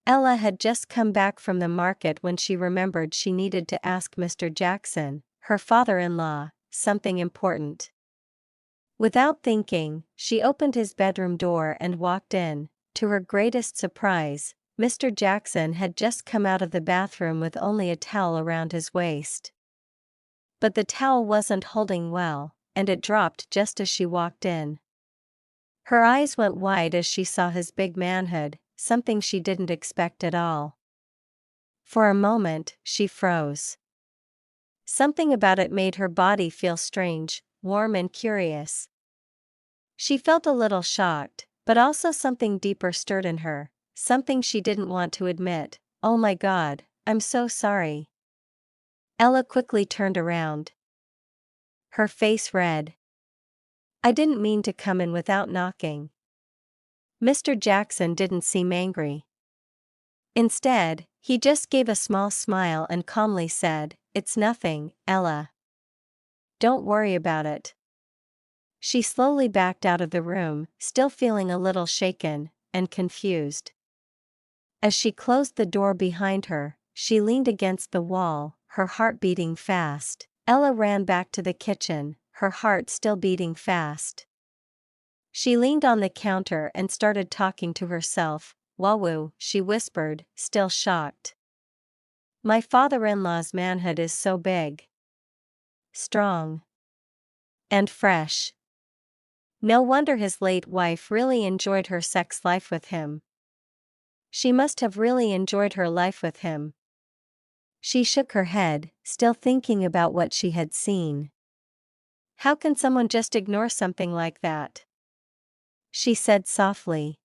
Ella had just come back from the market when she remembered she needed to ask Mr. Jackson, her father-in-law, something important. Without thinking, she opened his bedroom door and walked in. To her greatest surprise, Mr. Jackson had just come out of the bathroom with only a towel around his waist. But the towel wasn't holding well, and it dropped just as she walked in. Her eyes went wide as she saw his big manhood, something she didn't expect at all. For a moment, she froze. Something about it made her body feel strange, warm and curious. She felt a little shocked, but also something deeper stirred in her, something she didn't want to admit. "Oh my God, I'm so sorry." Ella quickly turned around. Her face red. "I didn't mean to come in without knocking." Mr. Jackson didn't seem angry. Instead, he just gave a small smile and calmly said, "It's nothing, Ella. Don't worry about it." She slowly backed out of the room, still feeling a little shaken and confused. As she closed the door behind her, she leaned against the wall, her heart beating fast. Ella ran back to the kitchen, her heart still beating fast. She leaned on the counter and started talking to herself. "Wawoo," she whispered, still shocked. "My father-in-law's manhood is so big, strong, and fresh. No wonder his late wife really enjoyed her sex life with him. She must have really enjoyed her life with him." She shook her head, still thinking about what she had seen. "How can someone just ignore something like that?" she said softly.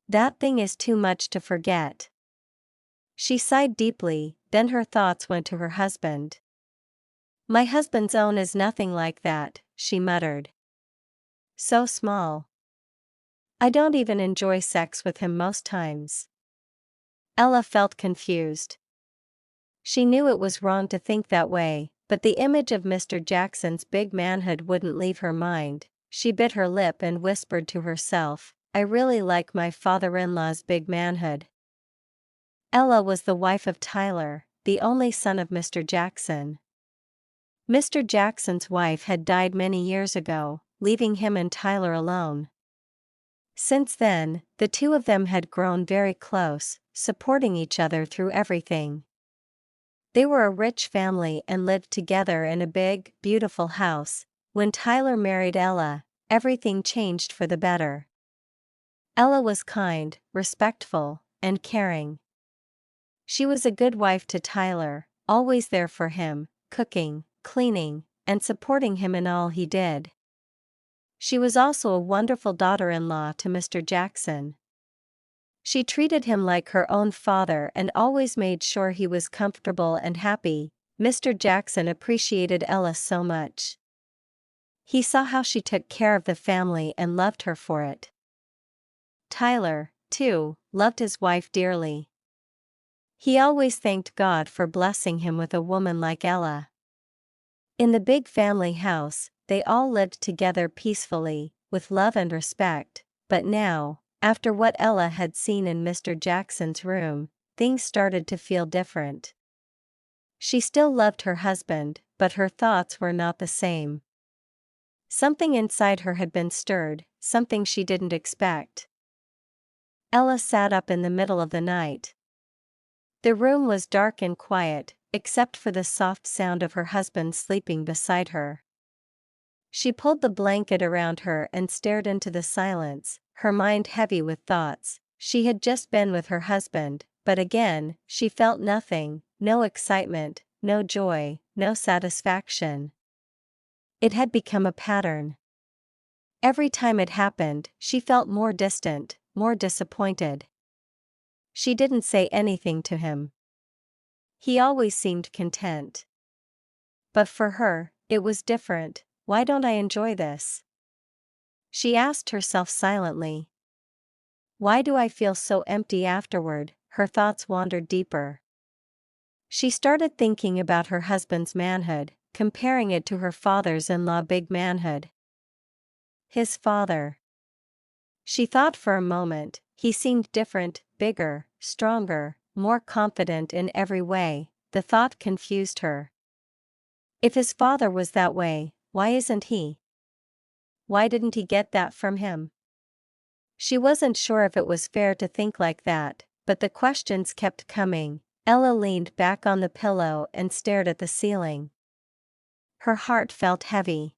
"That thing is too much to forget." She sighed deeply, then her thoughts went to her husband. "My husband's own is nothing like that," she muttered. "So small. I don't even enjoy sex with him most times." Ella felt confused. She knew it was wrong to think that way, but the image of Mr. Jackson's big manhood wouldn't leave her mind. She bit her lip and whispered to herself, "I really like my father-in-law's big manhood." Ella was the wife of Tyler, the only son of Mr. Jackson. Mr. Jackson's wife had died many years ago, leaving him and Tyler alone. Since then, the two of them had grown very close, supporting each other through everything. They were a rich family and lived together in a big, beautiful house. When Tyler married Ella, everything changed for the better. Ella was kind, respectful, and caring. She was a good wife to Tyler, always there for him, cooking, cleaning, and supporting him in all he did. She was also a wonderful daughter-in-law to Mr. Jackson. She treated him like her own father and always made sure he was comfortable and happy. Mr. Jackson appreciated Ella so much. He saw how she took care of the family and loved her for it. Tyler, too, loved his wife dearly. He always thanked God for blessing him with a woman like Ella. In the big family house, they all lived together peacefully, with love and respect, but now, after what Ella had seen in Mr. Jackson's room, things started to feel different. She still loved her husband, but her thoughts were not the same. Something inside her had been stirred, something she didn't expect. Ella sat up in the middle of the night. The room was dark and quiet, except for the soft sound of her husband sleeping beside her. She pulled the blanket around her and stared into the silence, her mind heavy with thoughts. She had just been with her husband, but again, she felt nothing, no excitement, no joy, no satisfaction. It had become a pattern. Every time it happened, she felt more distant, more disappointed. She didn't say anything to him. He always seemed content. But for her, it was different. Why don't I enjoy this? She asked herself silently. Why do I feel so empty afterward? Her thoughts wandered deeper. She started thinking about her husband's manhood, comparing it to her father's-in-law big manhood. His father. She thought for a moment, He seemed different, bigger, stronger, more confident in every way. The thought confused her. If his father was that way, why isn't he? Why didn't he get that from him? She wasn't sure if it was fair to think like that, but the questions kept coming. Ella leaned back on the pillow and stared at the ceiling. Her heart felt heavy.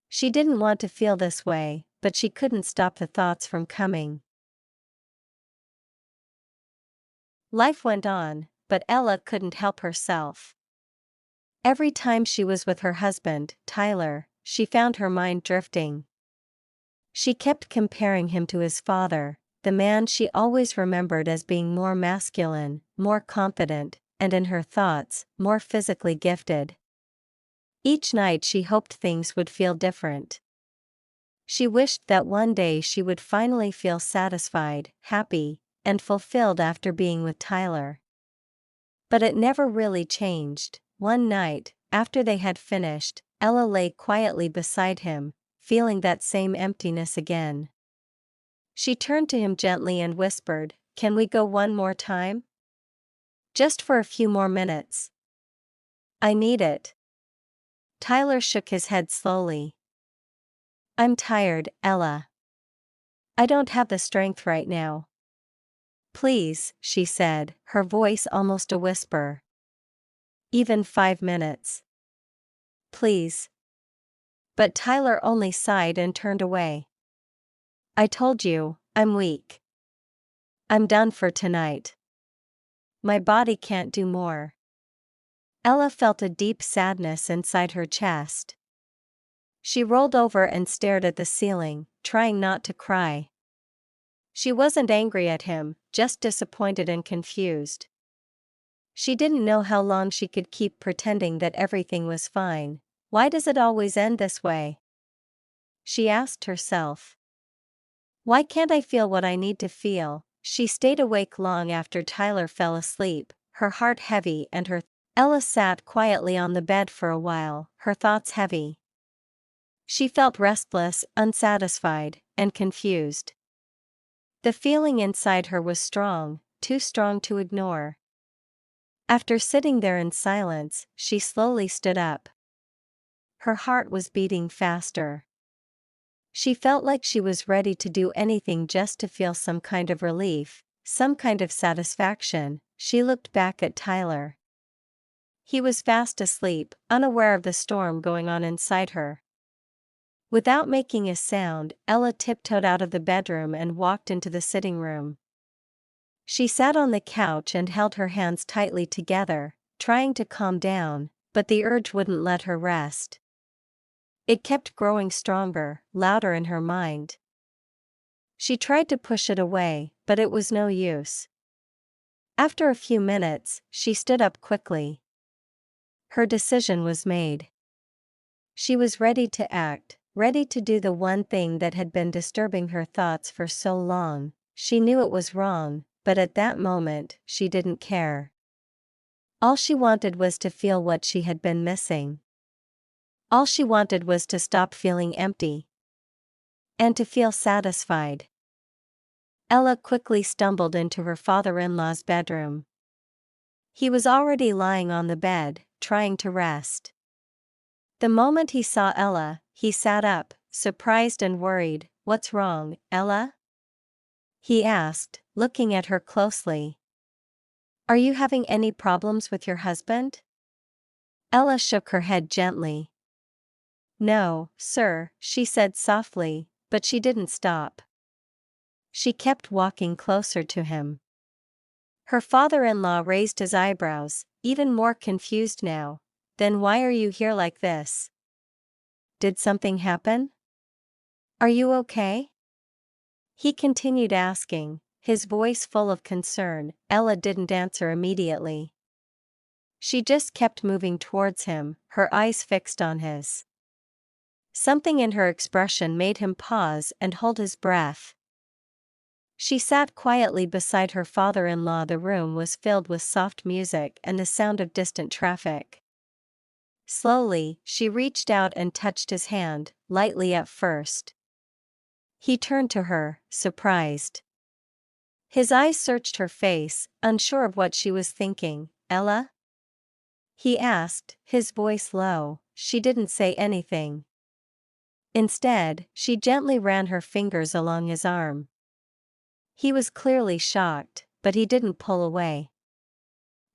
She didn't want to feel this way, but she couldn't stop the thoughts from coming. Life went on, but Ella couldn't help herself. Every time she was with her husband, Tyler, she found her mind drifting. She kept comparing him to his father, the man she always remembered as being more masculine, more confident, and in her thoughts, more physically gifted. Each night she hoped things would feel different. She wished that one day she would finally feel satisfied, happy, and fulfilled after being with Tyler. But it never really changed. One night, after they had finished, Ella lay quietly beside him, feeling that same emptiness again. She turned to him gently and whispered, "Can we go one more time? Just for a few more minutes. I need it." Tyler shook his head slowly. "I'm tired, Ella. I don't have the strength right now." "Please," she said, her voice almost a whisper. "Even 5 minutes. Please." But Tyler only sighed and turned away. "I told you, I'm weak. I'm done for tonight. My body can't do more." Ella felt a deep sadness inside her chest. She rolled over and stared at the ceiling, trying not to cry. She wasn't angry at him, just disappointed and confused. She didn't know how long she could keep pretending that everything was fine. Why does it always end this way? She asked herself. Why can't I feel what I need to feel? She stayed awake long after Tyler fell asleep, her heart heavy and Ella sat quietly on the bed for a while, her thoughts heavy. She felt restless, unsatisfied, and confused. The feeling inside her was strong, too strong to ignore. After sitting there in silence, she slowly stood up. Her heart was beating faster. She felt like she was ready to do anything just to feel some kind of relief, some kind of satisfaction. She looked back at Tyler. He was fast asleep, unaware of the storm going on inside her. Without making a sound, Ella tiptoed out of the bedroom and walked into the sitting room. She sat on the couch and held her hands tightly together, trying to calm down, but the urge wouldn't let her rest. It kept growing stronger, louder in her mind. She tried to push it away, but it was no use. After a few minutes, she stood up quickly. Her decision was made. She was ready to act, ready to do the one thing that had been disturbing her thoughts for so long. She knew it was wrong, but at that moment, she didn't care. All she wanted was to feel what she had been missing. All she wanted was to stop feeling empty. And to feel satisfied. Ella quickly stumbled into her father-in-law's bedroom. He was already lying on the bed, trying to rest. The moment he saw Ella, he sat up, surprised and worried. "What's wrong, Ella?" he asked, looking at her closely. "Are you having any problems with your husband?" Ella shook her head gently. "No, sir," she said softly, but she didn't stop. She kept walking closer to him. Her father-in-law raised his eyebrows, even more confused now. "Then why are you here like this? Did something happen? Are you okay?" He continued asking, his voice full of concern. Ella didn't answer immediately. She just kept moving towards him, her eyes fixed on his. Something in her expression made him pause and hold his breath. She sat quietly beside her father-in-law. The room was filled with soft music and the sound of distant traffic. Slowly, she reached out and touched his hand, lightly at first. He turned to her, surprised. His eyes searched her face, unsure of what she was thinking. "Ella?" he asked, his voice low. She didn't say anything. Instead, she gently ran her fingers along his arm. He was clearly shocked, but he didn't pull away.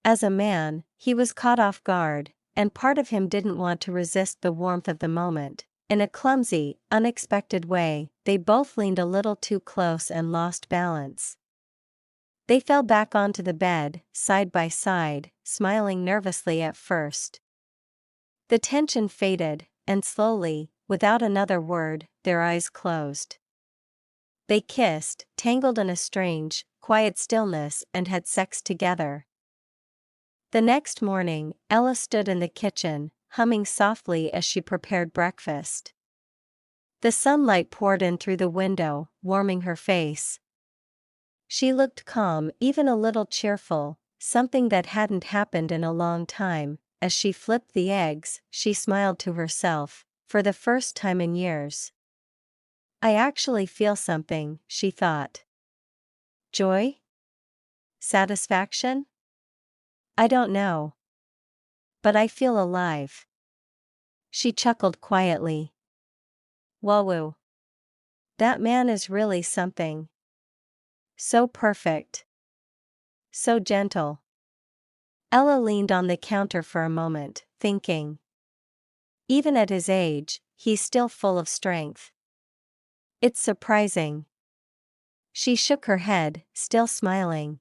As a man, he was caught off guard, and part of him didn't want to resist the warmth of the moment. In a clumsy, unexpected way, they both leaned a little too close and lost balance. They fell back onto the bed, side by side, smiling nervously at first. The tension faded, and slowly, without another word, their eyes closed. They kissed, tangled in a strange, quiet stillness, and had sex together. The next morning, Ella stood in the kitchen, humming softly as she prepared breakfast. The sunlight poured in through the window, warming her face. She looked calm, even a little cheerful, something that hadn't happened in a long time. As she flipped the eggs, she smiled to herself, for the first time in years. "I actually feel something," she thought. "Joy? Satisfaction? I don't know. But I feel alive." She chuckled quietly. "Whoa. That man is really something. So perfect. So gentle." Ella leaned on the counter for a moment, thinking. Even at his age, he's still full of strength. It's surprising. She shook her head, still smiling.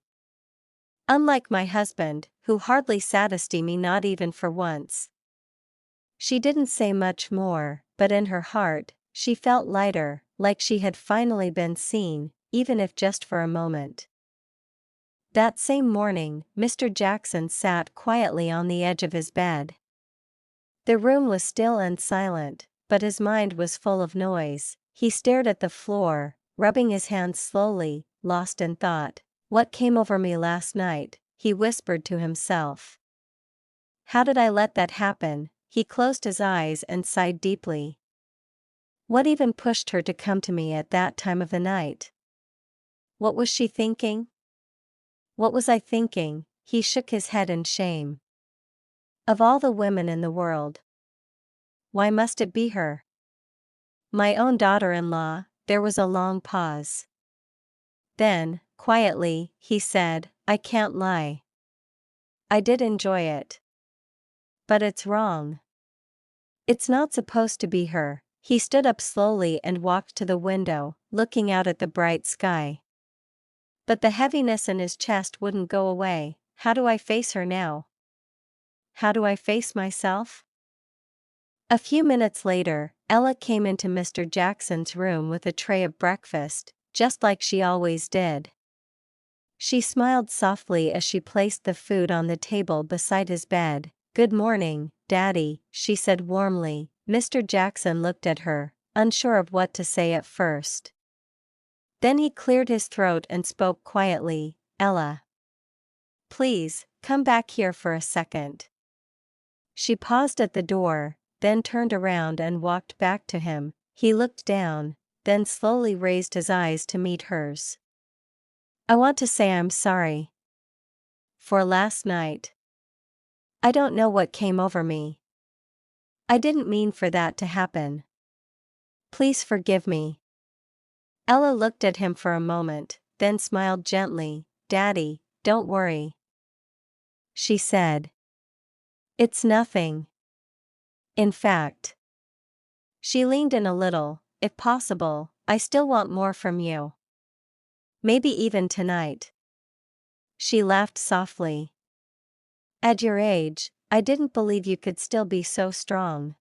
"Unlike my husband, who hardly satisfied me, not even for once." She didn't say much more, but in her heart, she felt lighter, like she had finally been seen, even if just for a moment. That same morning, Mr. Jackson sat quietly on the edge of his bed. The room was still and silent, but his mind was full of noise. He stared at the floor, rubbing his hands slowly, lost in thought. "What came over me last night?" he whispered to himself. "How did I let that happen?" He closed his eyes and sighed deeply. What even pushed her to come to me at that time of the night? What was she thinking? What was I thinking? He shook his head in shame. Of all the women in the world, why must it be her? My own daughter-in-law. There was a long pause. Then, quietly, he said, "I can't lie. I did enjoy it. But it's wrong. It's not supposed to be her." He stood up slowly and walked to the window, looking out at the bright sky. But the heaviness in his chest wouldn't go away. How do I face her now? How do I face myself? A few minutes later, Ella came into Mr. Jackson's room with a tray of breakfast, just like she always did. She smiled softly as she placed the food on the table beside his bed. "Good morning, Daddy," she said warmly. Mr. Jackson looked at her, unsure of what to say at first. Then he cleared his throat and spoke quietly. "Ella, please, come back here for a second." She paused at the door, then turned around and walked back to him. He looked down, then slowly raised his eyes to meet hers. "I want to say I'm sorry. For last night. I don't know what came over me. I didn't mean for that to happen. Please forgive me." Ella looked at him for a moment, then smiled gently. "Daddy, don't worry," she said. "It's nothing. In fact." She leaned in a little. "If possible, I still want more from you. Maybe even tonight." She laughed softly. "At your age, I didn't believe you could still be so strong."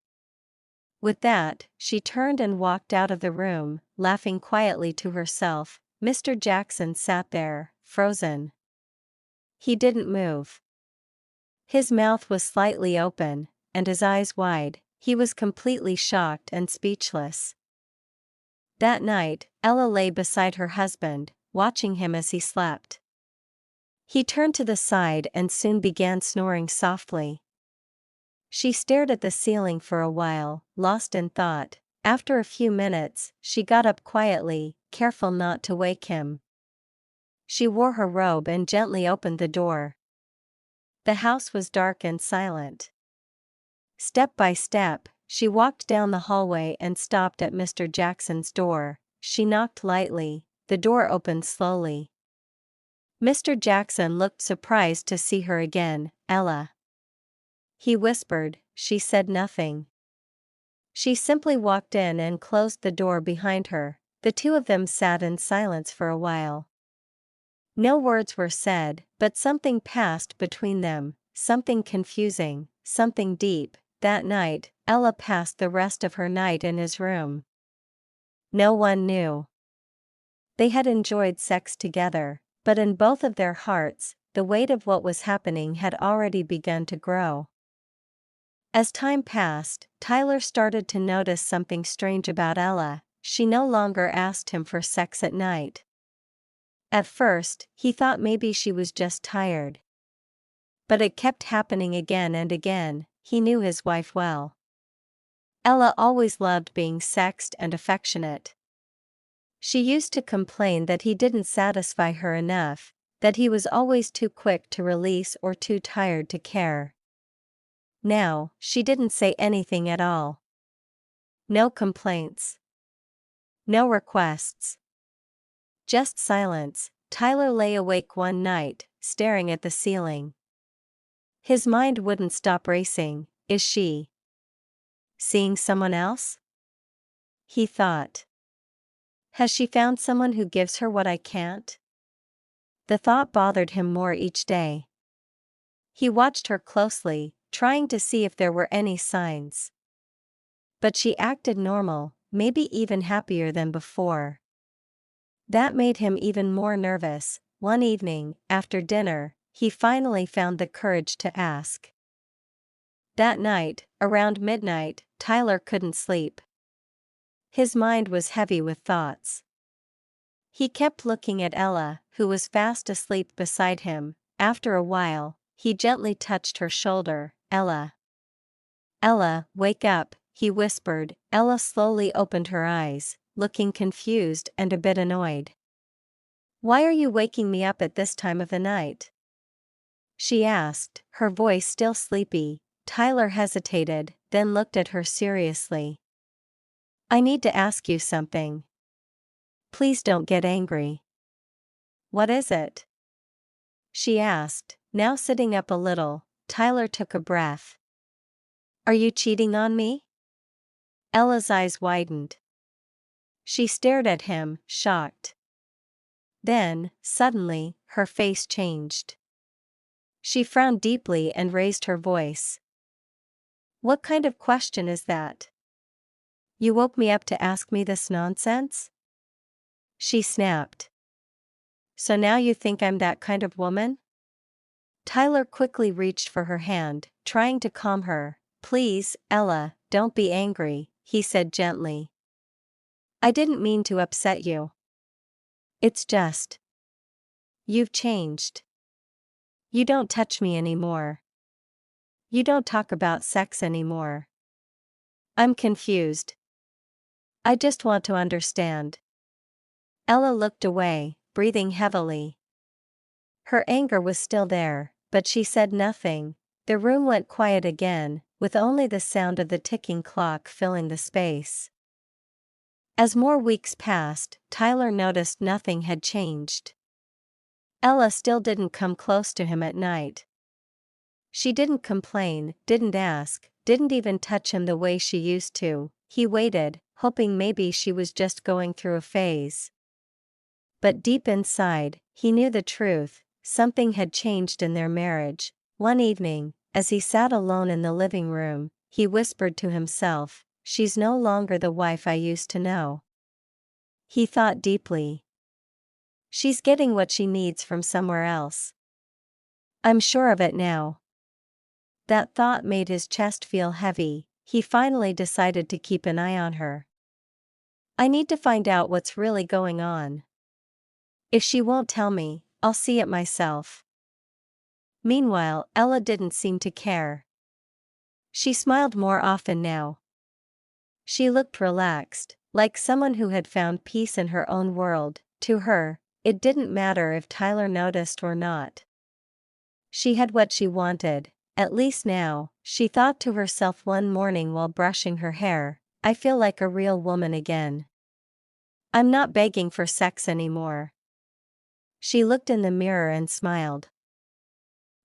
With that, she turned and walked out of the room, laughing quietly to herself. Mr. Jackson sat there, frozen. He didn't move. His mouth was slightly open, and his eyes wide. He was completely shocked and speechless. That night, Ella lay beside her husband, watching him as he slept. He turned to the side and soon began snoring softly. She stared at the ceiling for a while, lost in thought. After a few minutes, she got up quietly, careful not to wake him. She wore her robe and gently opened the door. The house was dark and silent. Step by step, she walked down the hallway and stopped at Mr. Jackson's door. She knocked lightly, the door opened slowly. Mr. Jackson looked surprised to see her again. "Ella," he whispered. She said nothing. She simply walked in and closed the door behind her. The two of them sat in silence for a while. No words were said, but something passed between them, something confusing, something deep. That night, Ella passed the rest of her night in his room. No one knew. They had enjoyed sex together, but in both of their hearts, the weight of what was happening had already begun to grow. As time passed, Tyler started to notice something strange about Ella. She no longer asked him for sex at night. At first, he thought maybe she was just tired. But it kept happening again and again. He knew his wife well. Ella always loved being sexed and affectionate. She used to complain that he didn't satisfy her enough, that he was always too quick to release or too tired to care. Now, she didn't say anything at all. No complaints. No requests. Just silence. Tyler lay awake one night, staring at the ceiling. His mind wouldn't stop racing. Is she seeing someone else? He thought. Has she found someone who gives her what I can't? The thought bothered him more each day. He watched her closely, trying to see if there were any signs. But she acted normal, maybe even happier than before. That made him even more nervous. One evening, after dinner, he finally found the courage to ask. That night, around midnight, Tyler couldn't sleep. His mind was heavy with thoughts. He kept looking at Ella, who was fast asleep beside him. After a while, he gently touched her shoulder. "Ella. Ella, wake up," he whispered. Ella slowly opened her eyes, looking confused and a bit annoyed. "Why are you waking me up at this time of the night?" she asked, her voice still sleepy. Tyler hesitated, then looked at her seriously. "I need to ask you something. Please don't get angry." "What is it?" she asked, now sitting up a little. Tyler took a breath. "Are you cheating on me?" Ella's eyes widened. She stared at him, shocked. Then, suddenly, her face changed. She frowned deeply and raised her voice. "What kind of question is that? You woke me up to ask me this nonsense?" she snapped. "So now you think I'm that kind of woman?" Tyler quickly reached for her hand, trying to calm her. "Please, Ella, don't be angry," he said gently. "I didn't mean to upset you. It's just. You've changed. You don't touch me anymore. You don't talk about sex anymore. I'm confused. I just want to understand." Ella looked away, breathing heavily. Her anger was still there, but she said nothing. The room went quiet again, with only the sound of the ticking clock filling the space. As more weeks passed, Tyler noticed nothing had changed. Ella still didn't come close to him at night. She didn't complain, didn't ask, didn't even touch him the way she used to. He waited, hoping maybe she was just going through a phase. But deep inside, he knew the truth. Something had changed in their marriage. One evening, as he sat alone in the living room, he whispered to himself, "She's no longer the wife I used to know." He thought deeply. "She's getting what she needs from somewhere else. I'm sure of it now." That thought made his chest feel heavy. He finally decided to keep an eye on her. "I need to find out what's really going on. If she won't tell me, I'll see it myself." Meanwhile, Ella didn't seem to care. She smiled more often now. She looked relaxed, like someone who had found peace in her own world. To her, it didn't matter if Tyler noticed or not. She had what she wanted, at least now, she thought to herself one morning while brushing her hair. I feel like a real woman again. I'm not begging for sex anymore. She looked in the mirror and smiled.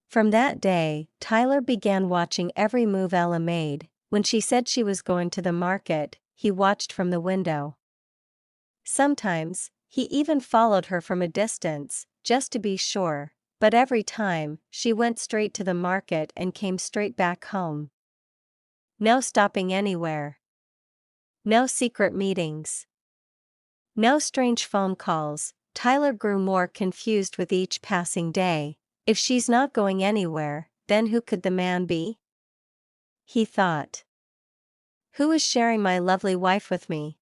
From that day, Tyler began watching every move Ella made. When she said she was going to the market, he watched from the window. Sometimes, he even followed her from a distance, just to be sure, but every time, she went straight to the market and came straight back home. No stopping anywhere. No secret meetings. No strange phone calls. Tyler grew more confused with each passing day. If she's not going anywhere, then who could the man be? He thought. Who is sharing my lovely wife with me?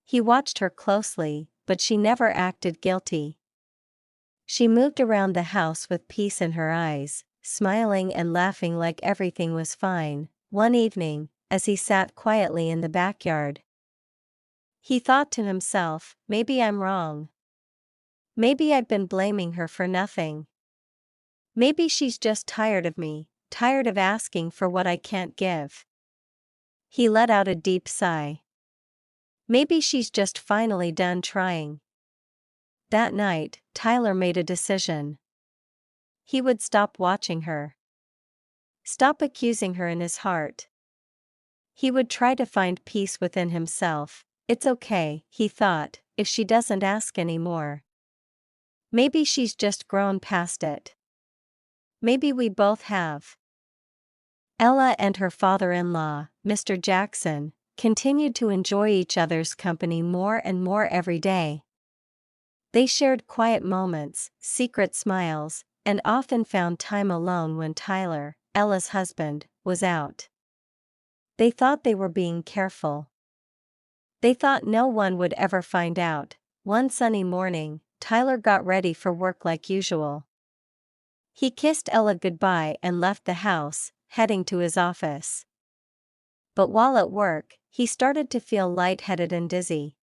He watched her closely, but she never acted guilty. She moved around the house with peace in her eyes, smiling and laughing like everything was fine. One evening, as he sat quietly in the backyard, he thought to himself, maybe I'm wrong. Maybe I've been blaming her for nothing. Maybe she's just tired of me, tired of asking for what I can't give. He let out a deep sigh. Maybe she's just finally done trying. That night, Tyler made a decision. He would stop watching her. Stop accusing her in his heart. He would try to find peace within himself. It's okay, he thought, if she doesn't ask anymore. Maybe she's just grown past it. Maybe we both have. Ella and her father-in-law, Mr. Jackson, continued to enjoy each other's company more and more every day. They shared quiet moments, secret smiles, and often found time alone when Tyler, Ella's husband, was out. They thought they were being careful. They thought no one would ever find out. One sunny morning, Tyler got ready for work like usual. He kissed Ella goodbye and left the house, heading to his office. But while at work, he started to feel lightheaded and dizzy.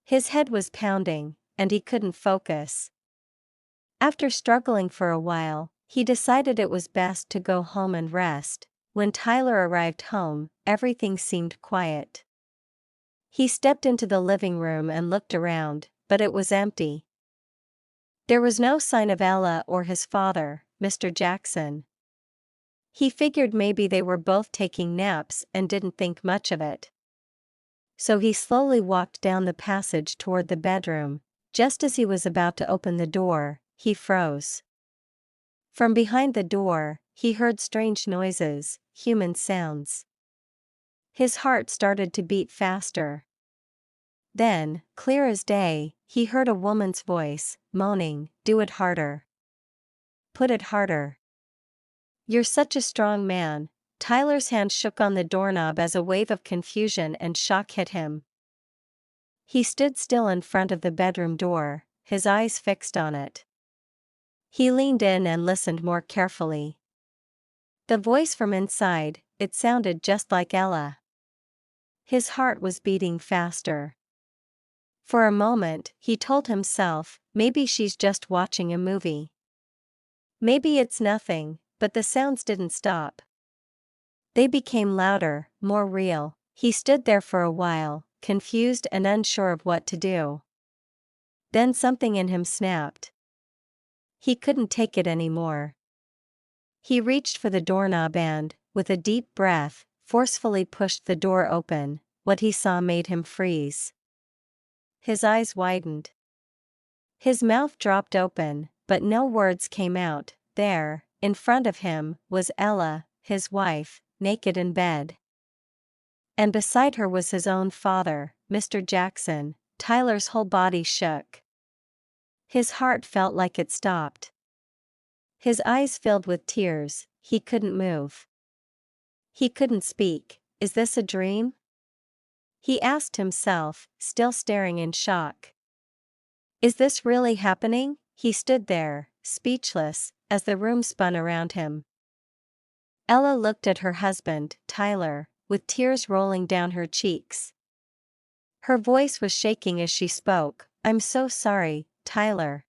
His head was pounding, and he couldn't focus. After struggling for a while, he decided it was best to go home and rest. When Tyler arrived home, everything seemed quiet. He stepped into the living room and looked around, but it was empty. There was no sign of Ella or his father, Mr. Jackson. He figured maybe they were both taking naps and didn't think much of it. So he slowly walked down the passage toward the bedroom. Just as he was about to open the door, he froze. From behind the door, he heard strange noises, human sounds. His heart started to beat faster. Then, clear as day, he heard a woman's voice, moaning, "Do it harder. Put it harder. You're such a strong man." Tyler's hand shook on the doorknob as a wave of confusion and shock hit him. He stood still in front of the bedroom door, his eyes fixed on it. He leaned in and listened more carefully. The voice from inside, it sounded just like Ella. His heart was beating faster. For a moment, he told himself, maybe she's just watching a movie. Maybe it's nothing, but the sounds didn't stop. They became louder, more real. He stood there for a while, confused and unsure of what to do. Then something in him snapped. He couldn't take it anymore. He reached for the doorknob and, with a deep breath, forcefully pushed the door open. What he saw made him freeze. His eyes widened. His mouth dropped open, but no words came out. There, in front of him, was Ella, his wife, naked in bed. And beside her was his own father, Mr. Jackson. Tyler's whole body shook. His heart felt like it stopped. His eyes filled with tears, he couldn't move. He couldn't speak. Is this a dream? He asked himself, still staring in shock. Is this really happening? He stood there, speechless, as the room spun around him. Ella looked at her husband, Tyler, with tears rolling down her cheeks. Her voice was shaking as she spoke. "I'm so sorry, Tyler.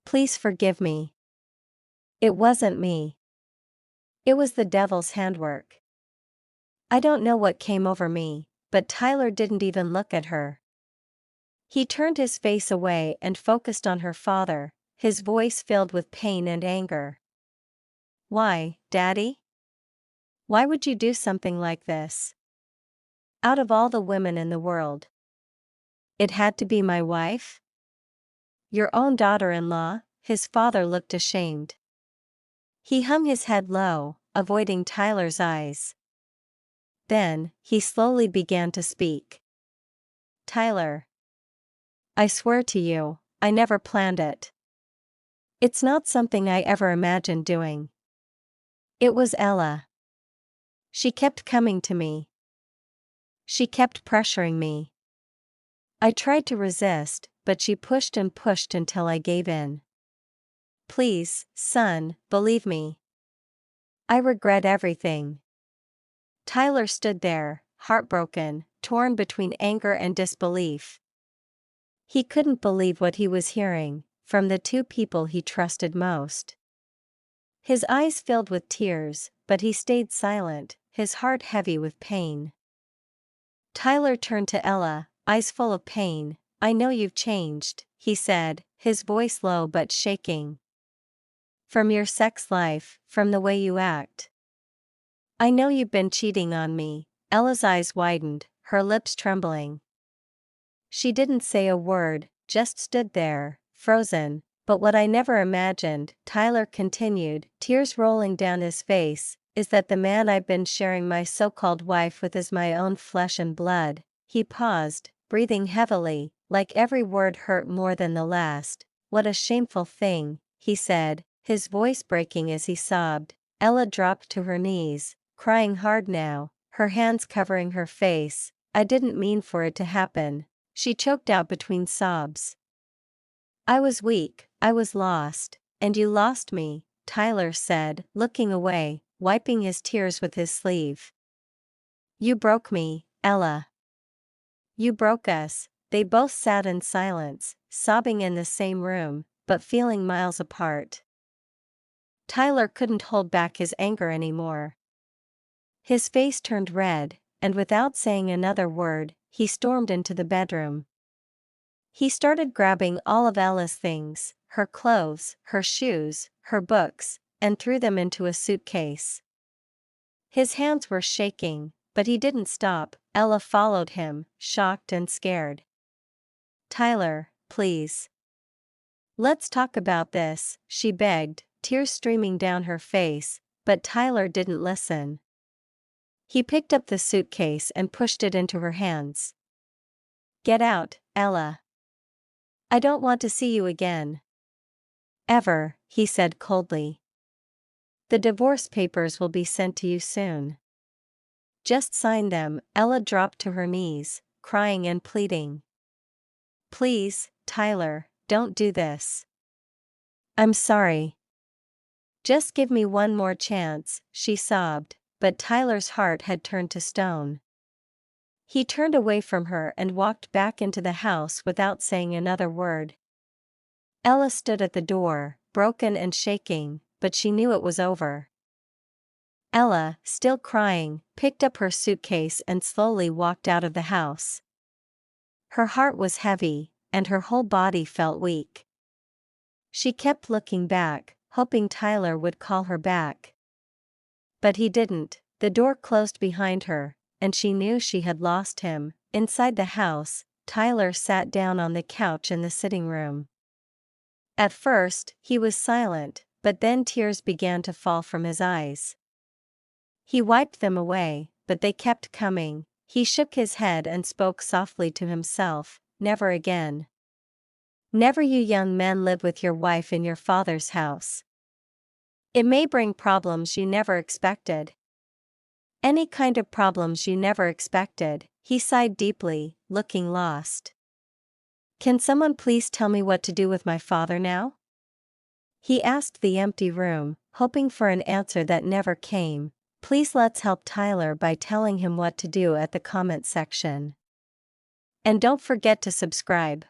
Please forgive me. It wasn't me. It was the devil's handwork. I don't know what came over me, but Tyler didn't even look at her. He turned his face away and focused on her father, his voice filled with pain and anger. Why, Daddy? Why would you do something like this? Out of all the women in the world, it had to be my wife? Your own daughter-in-law? His father looked ashamed. He hung his head low, avoiding Tyler's eyes. Then, he slowly began to speak. Tyler. I swear to you, I never planned it. It's not something I ever imagined doing. It was Ella. She kept coming to me. She kept pressuring me. I tried to resist, but she pushed and pushed until I gave in. Please, son, believe me. I regret everything. Tyler stood there, heartbroken, torn between anger and disbelief. He couldn't believe what he was hearing, from the two people he trusted most. His eyes filled with tears, but he stayed silent, his heart heavy with pain. Tyler turned to Ella, eyes full of pain. I know you've changed, he said, his voice low but shaking. From your sex life, from the way you act. I know you've been cheating on me. Ella's eyes widened, her lips trembling. She didn't say a word, just stood there, frozen. But what I never imagined, Tyler continued, tears rolling down his face, is that the man I've been sharing my so-called wife with is my own flesh and blood. He paused, breathing heavily, like every word hurt more than the last. What a shameful thing, he said, his voice breaking as he sobbed. Ella dropped to her knees, crying hard now, her hands covering her face. I didn't mean for it to happen, she choked out between sobs. I was weak, I was lost, and you lost me, Tyler said, looking away, wiping his tears with his sleeve. You broke me, Ella. You broke us. They both sat in silence, sobbing in the same room, but feeling miles apart. Tyler couldn't hold back his anger anymore. His face turned red, and without saying another word, he stormed into the bedroom. He started grabbing all of Ella's things, her clothes, her shoes, her books, and threw them into a suitcase. His hands were shaking, but he didn't stop. Ella followed him, shocked and scared. Tyler, please. Let's talk about this, she begged, tears streaming down her face, but Tyler didn't listen. He picked up the suitcase and pushed it into her hands. Get out, Ella. I don't want to see you again. Ever, he said coldly. The divorce papers will be sent to you soon. Just sign them. Ella dropped to her knees, crying and pleading. Please, Tyler, don't do this. I'm sorry. Just give me one more chance, she sobbed, but Tyler's heart had turned to stone. He turned away from her and walked back into the house without saying another word. Ella stood at the door, broken and shaking, but she knew it was over. Ella, still crying, picked up her suitcase and slowly walked out of the house. Her heart was heavy, and her whole body felt weak. She kept looking back, hoping Tyler would call her back. But he didn't. The door closed behind her, and she knew she had lost him. Inside the house, Tyler sat down on the couch in the sitting room. At first, he was silent, but then tears began to fall from his eyes. He wiped them away, but they kept coming. He shook his head and spoke softly to himself, never again. Never you young men live with your wife in your father's house. It may bring problems you never expected. Any kind of problems you never expected, he sighed deeply, looking lost. Can someone please tell me what to do with my father now? He asked the empty room, hoping for an answer that never came. Please let's help Tyler by telling him what to do at the comment section. And don't forget to subscribe.